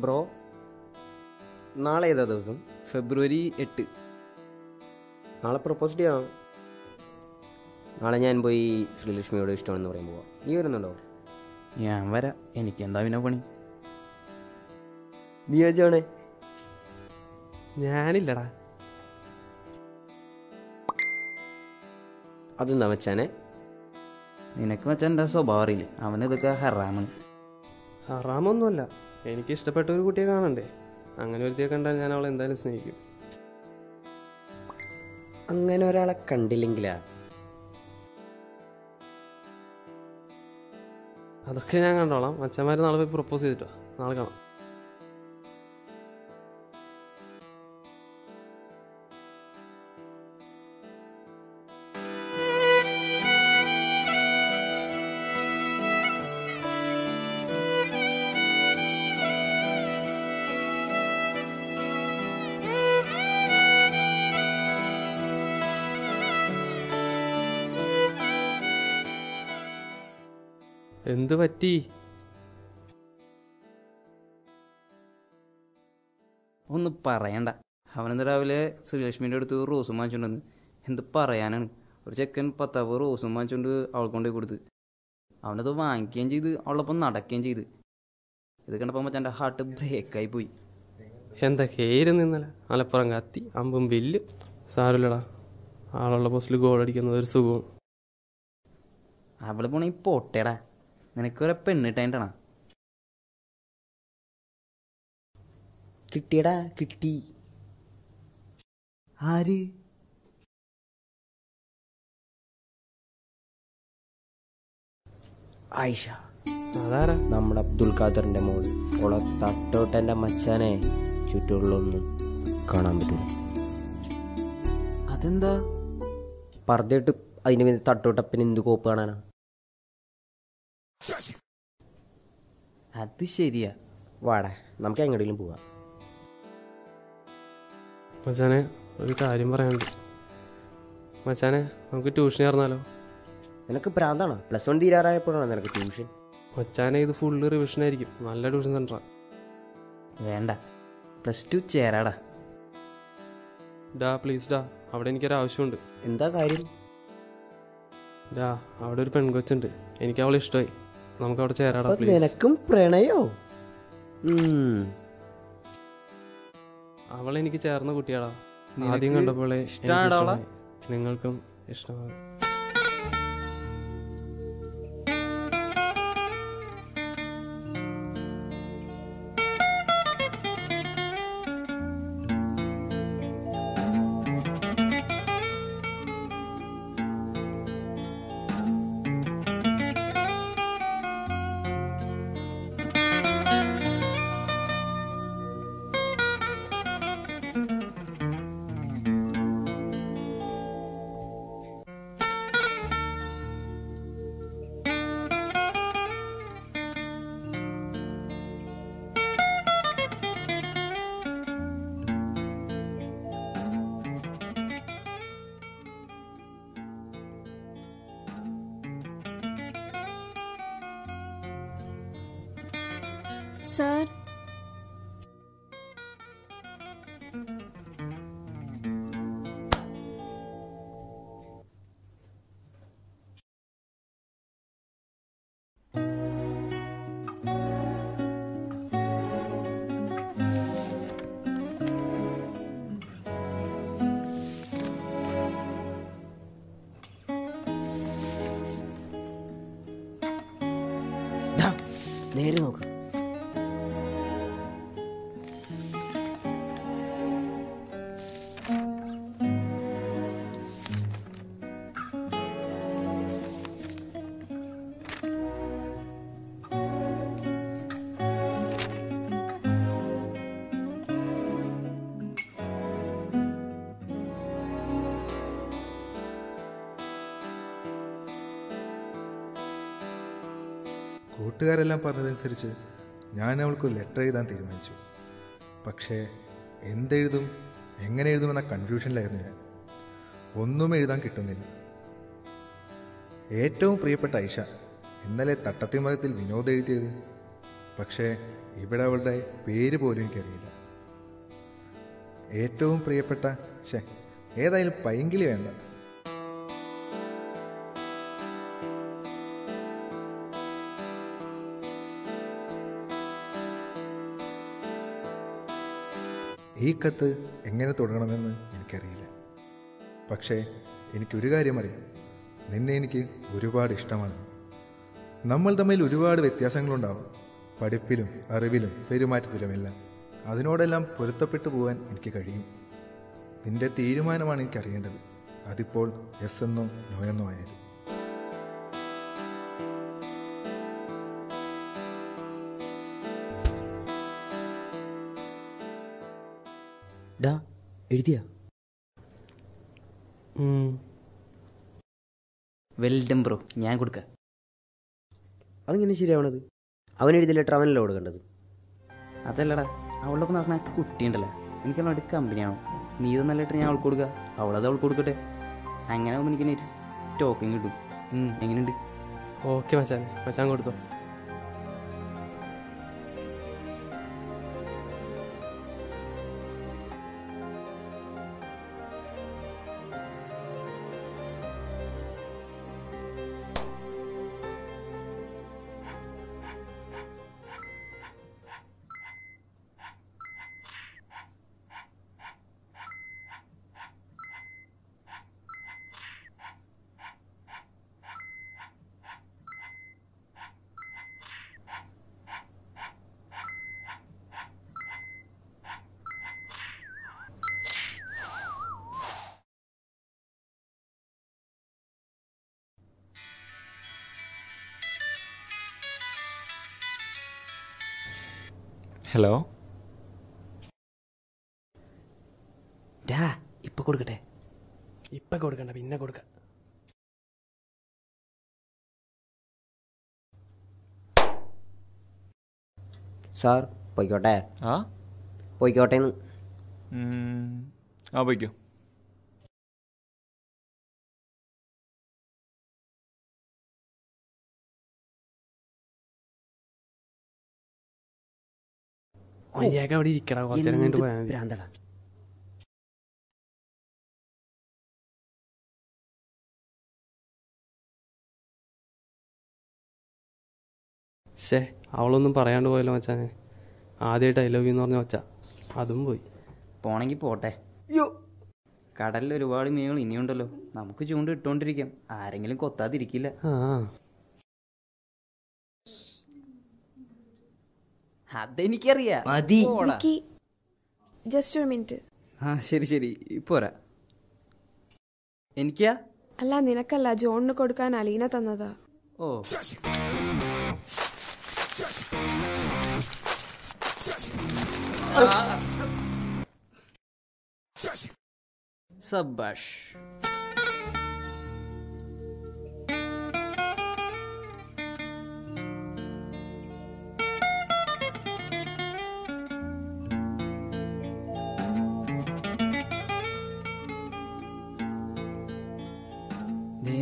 Bro, നാളെ ഏതാ ദിവസം? ഫെബ്രുവരി 8. നാളെ പ്രപ്പോസ് ചെയ്യണം. നാളെ ഞാൻ പോയി ശ്രീലക്ഷ്മിയോട് ഇഷ്ടമാണെന്ന് പറയാൻ പോവാം. നീ വരുന്നുണ്ടോ? ഞാൻ വരാം, എനിക്കെന്താ പിന്നെ പണി? നീ ആജാണേ? ഞാനില്ലടാ. അതെന്താ മച്ചാനെ? നിനക്ക് മച്ചാൻ എൻ്റെ സ്വഭാവം അറിയില്ലേ? അവനിതൊക്കെ ഹറാമാണ്. ഹറാമൊന്നുമല്ല, എനിക്ക് ഇഷ്ടപ്പെട്ട ഒരു കുട്ടിയെ കാണണ്ടേ. അങ്ങനെ ഒരുത്തിയെ കണ്ടാൽ ഞാൻ അവളെ എന്തായാലും സ്നേഹിക്കും. അങ്ങനെ ഒരാളെ കണ്ടില്ലെങ്കിലാ? അതൊക്കെ ഞാൻ കണ്ടോളാം. മച്ചന്മാർ നാളെ പോയി പ്രപ്പോസ് ചെയ്തിട്ടോ. നാളെ കാണാം. എന്ത് പറ്റി? ഒന്ന് പറയണ്ട. അവനെന്താ രാവിലെ ശ്രീലക്ഷ്മിൻ്റെ അടുത്ത് റോസും വാങ്ങിച്ചുകൊണ്ടെന്ന്. എന്ത് പറയാനാണ്? ഒരു ചെക്കൻ 10 റോസും വാങ്ങിച്ചുകൊണ്ട് അവൾ കൊണ്ടുപോയി കൊടുത്ത്. അവനത് വാങ്ങിക്കുകയും ചെയ്ത് അവളൊപ്പം നടക്കുകയും ചെയ്ത്. ഇത് കണ്ടപ്പോൾ മച്ചാൻ്റെ ഹാർട്ട് ബ്രേക്കായി പോയി. എന്തൊക്കെയായിരുന്നു ഇന്നലെ? മലപ്പുറം കത്തി, അമ്പും വില്ലും. സാരമില്ലടാ, ആളുള്ള പോസ്റ്റിൽ ഗോൾ അടിക്കുന്നത് ഒരു സുഖവും. അവള് പോണെങ്കിൽ പൊട്ടേടാ. നിനക്കൊരു പെണ്ണിട്ടായിട്ടാണ്. കിട്ടിയടാ, കിട്ടി. ആര്? ആയിഷ. അതാരാ? നമ്മുടെ അബ്ദുൽ ഖാദറിന്റെ മോള്. ഓളെ തട്ടോട്ടെൻ്റെ മച്ചാനെ ചുറ്റുള്ളൊന്നും കാണാൻ പറ്റൂല. അതെന്താ? പറഞ്ഞിട്ട് അതിന് വേണ്ടി തട്ടോട്ടപ്പിന് എന്ത് കോപ്പ് കാണാനാ? അത് ശരിയാ. വാടാ, നമുക്ക് എങ്ങോട്ടെങ്കിലും പോവാം. മച്ചാനെ, ഒരു കാര്യം പറയാനുണ്ട്. മച്ചാനെ, നമുക്ക് ട്യൂഷൻ ചേർന്നാലോ? നിനക്ക് ഭ്രാന്താണോ? +1 തീരാറായപ്പോഴാണ് നിനക്ക് ട്യൂഷൻ? മച്ചാനെ, ഇത് ഫുള്ള് റിവിഷൻ ആയിരിക്കും. നല്ല ട്യൂഷൻ സെൻ്ററാ. വേണ്ട, +2 ചേരാടാ. ഡാ പ്ലീസ് ഡാ, അവിടെ എനിക്കൊരാവശ്യമുണ്ട്. എന്താ കാര്യം? ഡാ, അവിടെ ഒരു പെൺകൊച്ചുണ്ട്. എനിക്ക് അവളെ ഇഷ്ടമായി. നമുക്ക് അവിടെ ചേരാടാ പ്ലീസ്. നിനക്കും പ്രണയോ? അവളെനിക്ക് ചേർന്ന കുട്ടിയാടാ. ആദ്യം കണ്ടപ്പോളെ നിങ്ങൾക്കും ഇഷ്ടമാകും. സർ, നേരെ നോക്ക്. കൂട്ടുകാരെല്ലാം പറഞ്ഞതനുസരിച്ച് ഞാൻ അവൾക്ക് ലെറ്റർ എഴുതാൻ തീരുമാനിച്ചു. പക്ഷേ എന്തെഴുതും, എങ്ങനെ എഴുതുമെന്ന കൺഫ്യൂഷനിലായിരുന്നു ഞാൻ. ഒന്നും എഴുതാൻ കിട്ടുന്നില്ല. ഏറ്റവും പ്രിയപ്പെട്ട ഐഷ, ഇന്നലെ തട്ടത്തിമരത്തിൽ വിനോദ് എഴുതിയത് പക്ഷേ ഇവിടെ അവളുടെ പേര് പോലും എനിക്കറിയില്ല. ഏറ്റവും പ്രിയപ്പെട്ട ഏതായാലും പൈങ്കിളി വേണ്ട. ഈ കത്ത് എങ്ങനെ തുടങ്ങണമെന്ന് എനിക്കറിയില്ല. പക്ഷേ എനിക്കൊരു കാര്യം അറിയാം, നിന്നെ എനിക്ക് ഒരുപാട് ഇഷ്ടമാണ്. നമ്മൾ തമ്മിൽ ഒരുപാട് വ്യത്യാസങ്ങളുണ്ടാവും, പഠിപ്പിലും അറിവിലും പെരുമാറ്റത്തിലുമെല്ലാം. അതിനോടെല്ലാം പൊരുത്തപ്പെട്ടു പോകാൻ എനിക്ക് കഴിയും. നിന്റെ തീരുമാനമാണ് എനിക്കറിയേണ്ടത്, അതിപ്പോൾ യെസ് എന്നോ നോ എന്നോ ആയാലും. ഡാ എഴുതിയാ? വെൽഡം ബ്രോ, ഞാൻ കൊടുക്കാം. അതിങ്ങനെ ശരിയാവണത്? അവൻ എഴുതിയ ലെറ്റർ അവനല്ല കൊടുക്കേണ്ടത്. അതല്ലടാ, അവളുടെ ഒപ്പം നടക്കുന്ന ആ കുട്ടിയുണ്ടല്ലോ, എനിക്ക് അവളോട് കമ്പനിയാണോ. നീ തന്ന ലെറ്റർ ഞാൻ അവൾക്ക് കൊടുക്കുക, അവളത് അവൾക്ക് കൊടുക്കട്ടെ. അങ്ങനെ ആകുമ്പോൾ എനിക്ക് നെറ്റ് ടോക്കിങ് കിട്ടും. എങ്ങനെയുണ്ട്? ഓക്കെ മച്ചാനെ, മച്ചാൻ കൊടുത്തോ. ഹലോ. ഡാ ഇപ്പൊ കൊടുക്കട്ടെ? ഇപ്പം കൊടുക്കണ്ട, പിന്നെ കൊടുക്കാം. സാർ പോയിക്കോട്ടെ? ആ പോയിക്കോട്ടേന്ന്. ആ പോയിക്കോ. മര്യാദ അവിടെ ഇരിക്കടാ, കുറച്ചു നേരം കഴിഞ്ഞിട്ട് പോയാൽ മതി. ഭ്രാന്തടാ. അവളൊന്നും പറയാണ്ട് പോയല്ലോ മച്ചാനെ. ആദ്യമായിട്ട് ഐ ലവ് യു എന്ന് പറഞ്ഞ ഒച്ച, അതും പോയി. പോണെങ്കിൽ പോട്ടെ. കടലിൽ ഒരുപാട് മീനുകൾ ഇനിയുണ്ടല്ലോ, നമുക്ക് ചൂണ്ട ഇട്ടുകൊണ്ടിരിക്കാം, ആരെങ്കിലും കൊത്താതിരിക്കില്ല. അതെനിക്കറിയാം. മതി. ജസ്റ്റ് ഒരു മിനിറ്റ്. ആ ശരി ശരി, പോരാ. എനിക്കാ? അല്ല, നിനക്കല്ല, ജോണിന് കൊടുക്കാൻ അലീന തന്നതാ. ഓ സബാഷ്.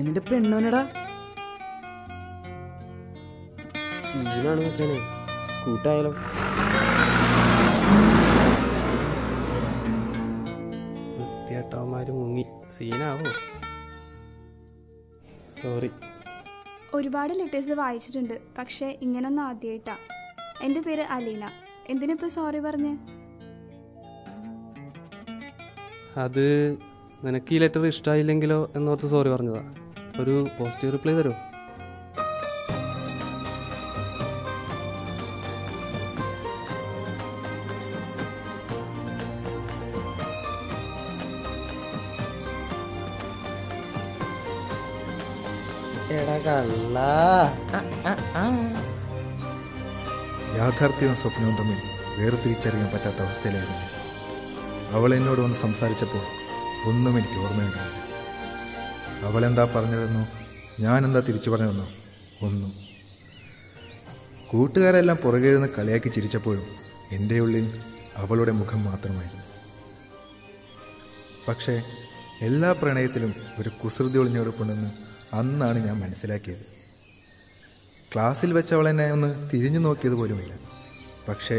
നിന്റെ പെണ്ണോനടാ. സീനാണ് മച്ചാനെ, കൂട്ടായാലോ? വൃത്തിയേട്ടവന്മാര് മുങ്ങി, സീനാവോ? സോറി. ഒരുപാട് ലെറ്റേഴ്സ് വായിച്ചിട്ടുണ്ട്, പക്ഷേ ഇങ്ങനൊന്നും ആദ്യമായിട്ടാ. എൻ്റെ പേര് അലീന. എന്തിനിപ്പോൾ സോറി പറഞ്ഞ്? അത് നിനക്ക് ഈ ലെറ്റർ ഇഷ്ടമായില്ലെങ്കിലോ എന്നോർത്ത് സോറി പറഞ്ഞതാ. ഒരു പോസിറ്റീവ് റിപ്ലൈ തരുമോ? യാഥാർത്ഥ്യവും സ്വപ്നവും തമ്മിൽ വേർതിരിച്ചറിയാൻ പറ്റാത്ത അവസ്ഥയിലായിരുന്നു ഞാൻ. അവൾ എന്നോട് വന്ന് സംസാരിച്ചപ്പോൾ ഒന്നും എനിക്ക് ഓർമ്മയുണ്ടായില്ല. അവളെന്താ പറഞ്ഞതെന്നോ ഞാനെന്താ തിരിച്ചു പറഞ്ഞതെന്നോ ഒന്നും. കൂട്ടുകാരെല്ലാം പുറകെ നിന്ന് കളിയാക്കി ചിരിച്ചപ്പോഴും എൻ്റെ ഉള്ളിൽ അവളുടെ മുഖം മാത്രമായിരുന്നു. പക്ഷേ എല്ലാ പ്രണയത്തിലും ഒരു കുസൃതി ഒളിഞ്ഞെടുപ്പുണ്ടെന്ന് അന്നാണ് ഞാൻ മനസ്സിലാക്കിയത്. ക്ലാസ്സിൽ വെച്ച് അവൾ എന്നെ ഒന്ന് തിരിഞ്ഞു നോക്കിയത് പോലുമില്ല. പക്ഷേ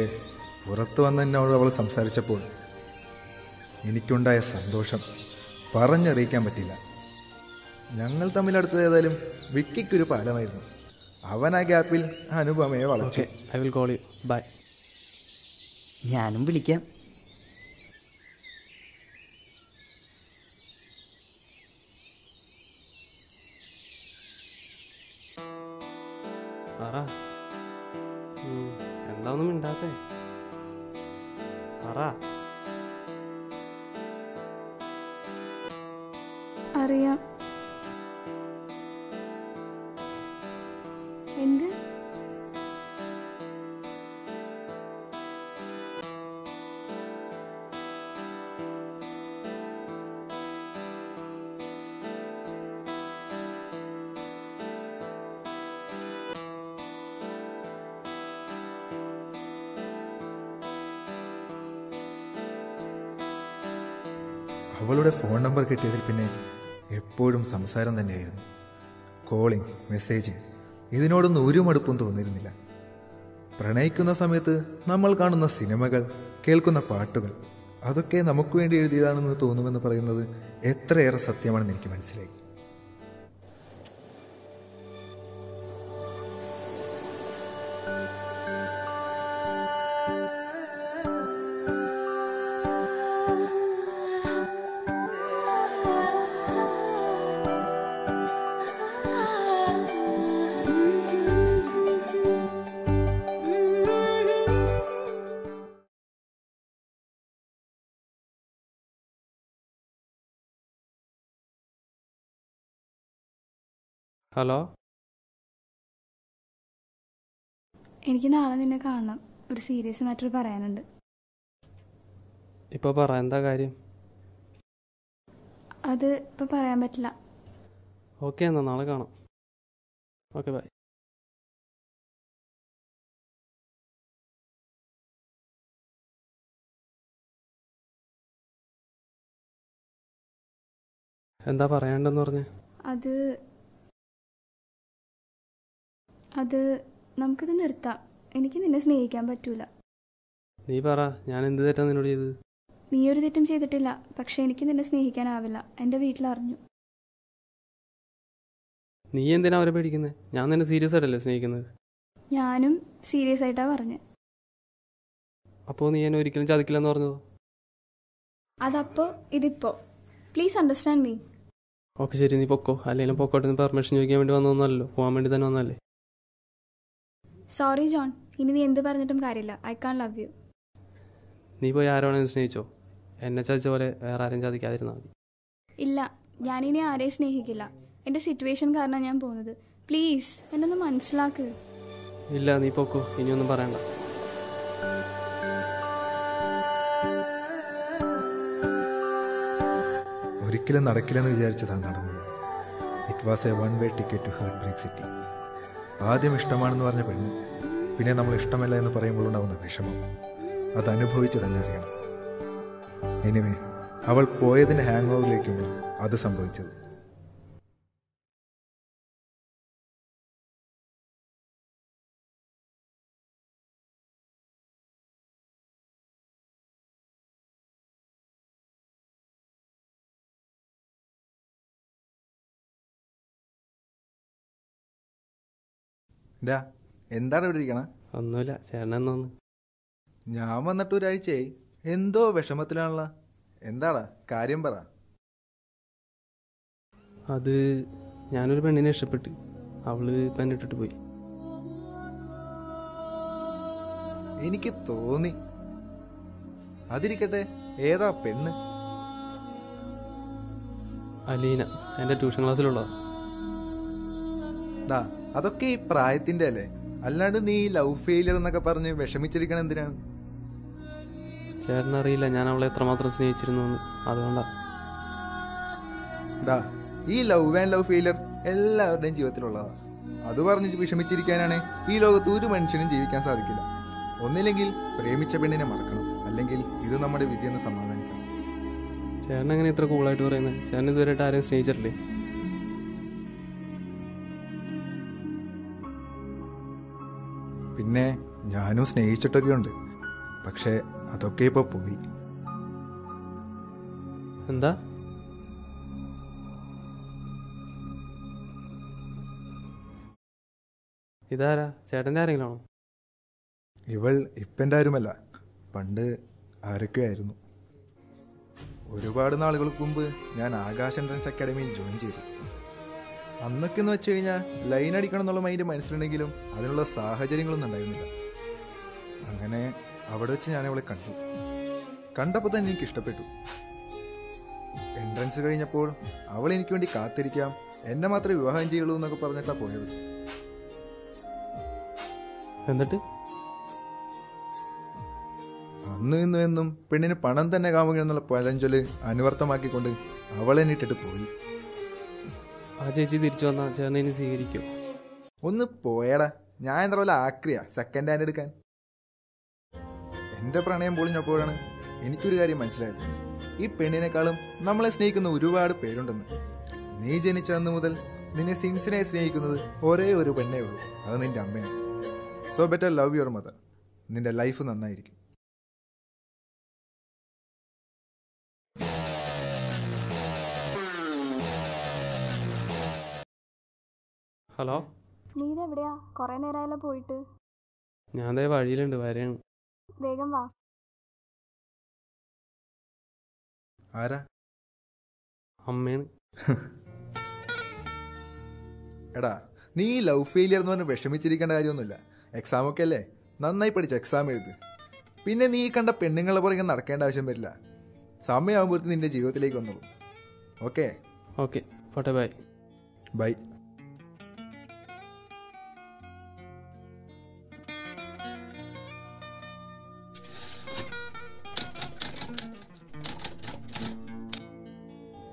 പുറത്തു വന്ന് എന്നോട് അവൾ സംസാരിച്ചപ്പോൾ എനിക്കുണ്ടായ സന്തോഷം പറഞ്ഞറിയിക്കാൻ പറ്റില്ല. ഞങ്ങൾ തമ്മിലടുത്തത് ഏതായാലും വിക്കിക്കൊരു പാലമായിരുന്നു. അവൻ ആ ഗ്യാപ്പിൽ അനുപമയെ വളച്ചു. I will call you. Bye. ഞാനും വിളിക്കാം. പറ, എന്താ ഒന്നും മിണ്ടാത്തെ? പറ. അറിയാം. എന്ത്? അവളുടെ ഫോൺ നമ്പർ കിട്ടിയതിൽ പിന്നെ എപ്പോഴും സംസാരം തന്നെയായിരുന്നു. കോളിംഗ്, മെസ്സേജ്, ഇതിനോടൊന്നും ഒരു മടുപ്പും തോന്നിയിരുന്നില്ല. പ്രണയിക്കുന്ന സമയത്ത് നമ്മൾ കാണുന്ന സിനിമകൾ, കേൾക്കുന്ന പാട്ടുകൾ, അതൊക്കെ നമുക്ക് വേണ്ടി എഴുതിയതാണെന്ന് തോന്നുമെന്ന് പറയുന്നത് എത്രയേറെ സത്യമാണെന്ന് എനിക്ക് മനസ്സിലായി. ഹലോ, എനിക്ക് നാളെ നിന്നെ കാണണം. ഒരു സീരിയസ് മാറ്റർ പറയാനുണ്ട്. ഇപ്പോൾ പറ, എന്താ കാര്യം? അത് ഇപ്പം പറയാൻ പറ്റില്ല. ഓക്കെ, എന്നാൽ നാളെ കാണാം. Okay, bye. എന്താ പറയാണ്ടെന്ന് പറഞ്ഞേ? അത് നമുക്കിത് നിർത്താം. എനിക്ക് നിന്നെ സ്നേഹിക്കാൻ പറ്റൂല. നീ പറ, ഞാൻ എന്ത് തെറ്റാ നിന്നോട് ചെയ്തത്? നീ ഒരു തെറ്റും ചെയ്തിട്ടില്ല. പക്ഷെ എനിക്ക് നിന്നെ സ്നേഹിക്കാനാവില്ല. എൻ്റെ വീട്ടിലറിഞ്ഞു. നീ എന്തിനാ അവരെ പേടിക്കുന്നത്? ഞാൻ നിന്നെ സീരിയസ് ആയിട്ടല്ലേ സ്നേഹിക്കുന്നത്? ഞാനും സീരിയസ് ആയിട്ടാണ് പറഞ്ഞത്. അപ്പോൾ നീ എന്നെ ഒരിക്കലും ചതിക്കില്ലെന്ന് പറഞ്ഞതോ? അതപ്പോൾ ഇതിപ്പോൾ. Please understand me. ഓക്കെ, ശരി, നീ പൊക്കോ. അല്ലെങ്കിൽ പൊക്കോട്ടെ, പെർമിഷൻ ചോദിക്കാൻ വേണ്ടി വന്നതല്ലോ, പോകാൻ വേണ്ടി തന്നെ വന്നല്ലേ. സോറി ജോൺ, ഇനി നീ എന്ത് പറഞ്ഞിട്ടും കാര്യമില്ല. I can love you. നീ പോയി ആരോണെന്ന് സ്നേഹിച്ചോ? എന്നെ ചതിച്ച പോലെ വേറെ ആരെയും ചതിക്കാതിരുന്നാൽ മതി. ഇല്ല, ഞാനിനി ആരെയും സ്നേഹിക്കില്ല. എൻ്റെ സിറ്റുവേഷൻ കാരണം ഞാൻ പോകുന്നത്. പ്ലീസ് എന്നൊന്ന് മനസ്സിലാക്ക്. ഇല്ല, നീ പൊക്കോ, ഇനിയൊന്നും പറയണ്ട. ഒരിക്കലും നടക്കില്ലെന്ന് വിചാരിച്ചതാണ് നടന്നത്. It was a one way ticket to heart break city. ആദ്യം ഇഷ്ടമാണെന്ന് പറഞ്ഞ പെണ്ണ്, പിന്നെ നമ്മൾ ഇഷ്ടമല്ല എന്ന് പറയുമ്പോൾ ഉണ്ടാകുന്ന വിഷമം, അത് അനുഭവിച്ച് തന്നെ അറിയണം. എനിവേ, അവൾ പോയതിന് ഹാങ് ഓവറിലേക്കുമ്പോൾ അത് സംഭവിച്ചത്. എന്താണ് ഇവിടെ ഇരിക്കണ? ഒന്നുമില്ല, ചേട്ടനെന്നോന്ന്. ഞാൻ വന്നിട്ട് ഒരാഴ്ചയായി. എന്തോ വിഷമത്തിലാണല്ലോ. എന്താടാ കാര്യം പറ. അത് ഞാനൊരു പെണ്ണിനെ ഇഷ്ടപ്പെട്ട്, അവള് പെണ്ണിട്ടിട്ട് പോയി. എനിക്ക് തോന്നി. അതിരിക്കട്ടെ, ഏതാ പെണ്ണ്? അലീന, എൻ്റെ ട്യൂഷൻ ക്ലാസ്സിലുള്ളതാ. അതൊക്കെ ഈ പ്രായത്തിന്റെ അല്ലേ? അല്ലാണ്ട് നീ ലവ് ഫെയിലിയർ എന്നൊക്കെ പറഞ്ഞ് വിഷമിച്ചിരിക്കണം എന്തിനാണ്? ചേട്ടനറിയില്ല ഞാൻ അവളെ എത്രമാത്രം സ്നേഹിച്ചിരുന്നു, അതുകൊണ്ടാ. ഈ ലവ് ആൻഡ് ലവ് ഫെയിലിയർ എല്ലാവരുടെയും ജീവിതത്തിലുള്ളതാണ്. അത് പറഞ്ഞിട്ട് വിഷമിച്ചിരിക്കാനാണ് ഈ ലോകത്ത് ഒരു മനുഷ്യനും ജീവിക്കാൻ സാധിക്കില്ല. ഒന്നില്ലെങ്കിൽ പ്രേമിച്ച പെണ്ണിനെ മറക്കണം, അല്ലെങ്കിൽ ഇത് നമ്മുടെ വിധിയെന്ന് സമാധാനിക്കണം. ചേട്ടൻ എങ്ങനെ ഇത്ര കൂളായിട്ട് പറയുന്നത്? ചേട്ടൻ ഇതുവരെയായിട്ട് ആരെയും സ്നേഹിച്ചിട്ടില്ലേ? പിന്നെ ഞാനും സ്നേഹിച്ചിട്ടൊക്കെ ഉണ്ട്. പക്ഷേ അതൊക്കെ ഇപ്പോൾ പോയി. എന്താ? ഇതാരാ? ചേട്ടൻ്റെ ആരെങ്കിലാണോ? ഇവൾ ഇപ്പെൻ്റെ ആരുമല്ല, പണ്ട് ആരൊക്കെ ആയിരുന്നു. ഒരുപാട് നാളുകൾക്ക് മുമ്പ് ഞാൻ ആകാശ് എൻട്രൻസ് അക്കാഡമിയിൽ ജോയിൻ ചെയ്തു. അന്നൊക്കെ എന്ന് വെച്ച് കഴിഞ്ഞാൽ ലൈൻ അടിക്കണം എന്നുള്ള മൈൻഡ് മനസ്സിലുണ്ടെങ്കിലും അതിനുള്ള സാഹചര്യങ്ങളൊന്നും ഉണ്ടായിരുന്നില്ല. അങ്ങനെ അവിടെ വെച്ച് ഞാൻ അവളെ കണ്ടപ്പോൾ തന്നെ എനിക്ക് ഇഷ്ടപ്പെട്ടു. എൻട്രൻസ് കഴിഞ്ഞപ്പോൾ അവൾ എനിക്ക് വേണ്ടി കാത്തിരിക്കാം, എന്നെ മാത്രമേ വിവാഹം ചെയ്യുള്ളൂ എന്നൊക്കെ പറഞ്ഞിട്ടാണ് പോയത്. എന്നിട്ട് അന്ന് ഇന്നും എന്നും പെണ്ണിന് പണം തന്നെ കാമുക എന്നുള്ള പഴഞ്ചൊല്ല് അനുവർത്തമാക്കിക്കൊണ്ട് അവളെ ഇട്ടിട്ട് പോയി. ആ ചേച്ചി തിരിച്ചു വന്നാൽ ചേട്ടനെ ഇനി സ്വീകരിക്കും? ഒന്ന് പോയടാ, ഞാൻ എന്താ പോലെ ആക്രിയ സെക്കൻഡ് ഹാൻഡ് എടുക്കാൻ. എൻ്റെ പ്രണയം പൊളിഞ്ഞപ്പോഴാണ് എനിക്കൊരു കാര്യം മനസ്സിലായത്. ഈ പെണ്ണിനേക്കാളും നമ്മളെ സ്നേഹിക്കുന്ന ഒരുപാട് പേരുണ്ടെന്ന്. നീ ജനിച്ച അന്ന് മുതൽ നിന്നെ സിൻസിനായി സ്നേഹിക്കുന്നത് ഒരേ ഒരു പെണ്ണേ ഉള്ളൂ, അത് നിന്റെ അമ്മയാണ്. So better love your mother. നിന്റെ ലൈഫ് നന്നായിരിക്കും. ഹലോ, നീ ഇതെവിടെയാ? കുറെ നേരമായല്ലോ പോയിട്ട്. ഞാൻ ദേ വഴിയിലുണ്ട്, വരെയാണ്. വേഗം വാ. ആരാ? അമ്മയാണ്. എടാ, നീ ലവ് ഫെയിലിയർ എന്ന് പറഞ്ഞ് വിഷമിച്ചിരിക്കേണ്ട കാര്യമൊന്നുമില്ല. എക്സാമൊക്കെ അല്ലേ, നന്നായി പഠിച്ച് എക്സാം എഴുത്. പിന്നെ നീ കണ്ട പെണ്ണുങ്ങളെ പുറകെ നടക്കേണ്ട ആവശ്യം വരില്ല. സമയമാകുമ്പോഴത്തേക്ക് നിന്റെ ജീവിതത്തിലേക്ക് വന്നോളൂ. ഓക്കെ ഓക്കെ, പോട്ടെ, ബൈ. ബൈ.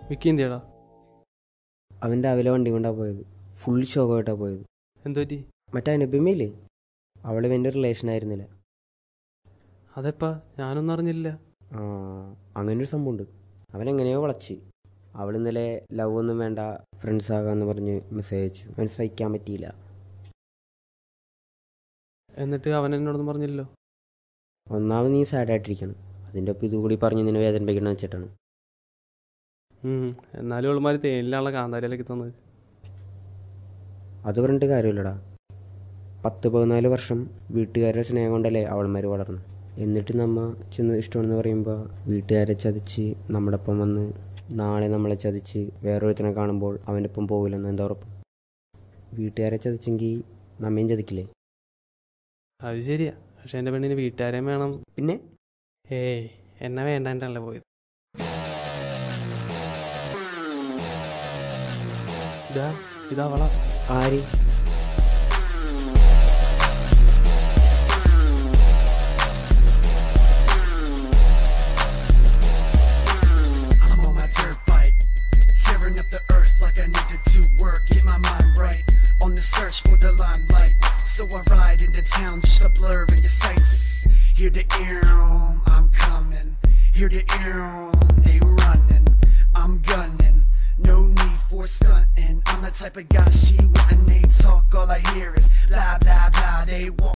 വിക്കി എന്തിയാടാ? അവൻ രാവിലെ വണ്ടി കൊണ്ടാണ് പോയത്. ഫുൾ ഷോക്കായിട്ടാണ് പോയത്. എന്തു പറ്റി? മറ്റേ അനുപമയില്ലേ, അവൾ എൻ്റെ റിലേഷനായിരുന്നില്ല. അതെപ്പാ? ഞാനൊന്നും അറിഞ്ഞില്ല. ആ, അങ്ങനൊരു സംഭവമുണ്ട്. അവനെങ്ങനെയോ വളച്ച്. അവൾ ഇന്നലെ ലവ് ഒന്നും വേണ്ട, ഫ്രണ്ട്സ് ആകാമെന്ന് പറഞ്ഞ് മെസ്സേജ് അയച്ചു. അവൻ സഹിക്കാൻ പറ്റിയില്ല. എന്നിട്ട് അവൻ എന്നോടൊന്നും പറഞ്ഞില്ലല്ലോ. ഒന്നാമത് നീ സാഡായിട്ടിരിക്കണം, അതിൻ്റെ ഒപ്പം ഇതുകൂടി പറഞ്ഞ് നിന്നെ വേദനിപ്പിക്കണം വെച്ചിട്ടാണ്. എന്നാലും ഉള്ളമാര് തേനിലാണല്ലോ കാന്താരിയിലേക്ക് തന്നത്. അത് പറഞ്ഞിട്ട് കാര്യമില്ലടാ. 10-14 വർഷം വീട്ടുകാരുടെ സ്നേഹം കൊണ്ടല്ലേ അവൾമാർ വളർന്നു. എന്നിട്ട് നമ്മ ചെന്ന് ഇഷ്ടമെന്ന് പറയുമ്പോൾ വീട്ടുകാരെ ചതിച്ച് നമ്മുടെ ഒപ്പം വന്ന് നാളെ നമ്മളെ ചതിച്ച് വേറൊരുത്തനെ കാണുമ്പോൾ അവൻ്റെ ഒപ്പം പോകില്ലെന്ന് എന്താ ഉറപ്പ്? വീട്ടുകാരെ ചതിച്ചെങ്കിൽ നമ്മയും ചതിക്കില്ലേ? അത് ശരിയാ, പക്ഷെ എൻ്റെ പെണ്ണിന് വീട്ടുകാരെയും വേണം. പിന്നെ എന്നെ വേണ്ടാണ്ടല്ലേ പോയത്. ഇതാവള ആര്? So I ride into town just to blur in your sights. Hear the I'm coming. Hear the they running. I'm gunning. No need for stunting. I'm the type of guy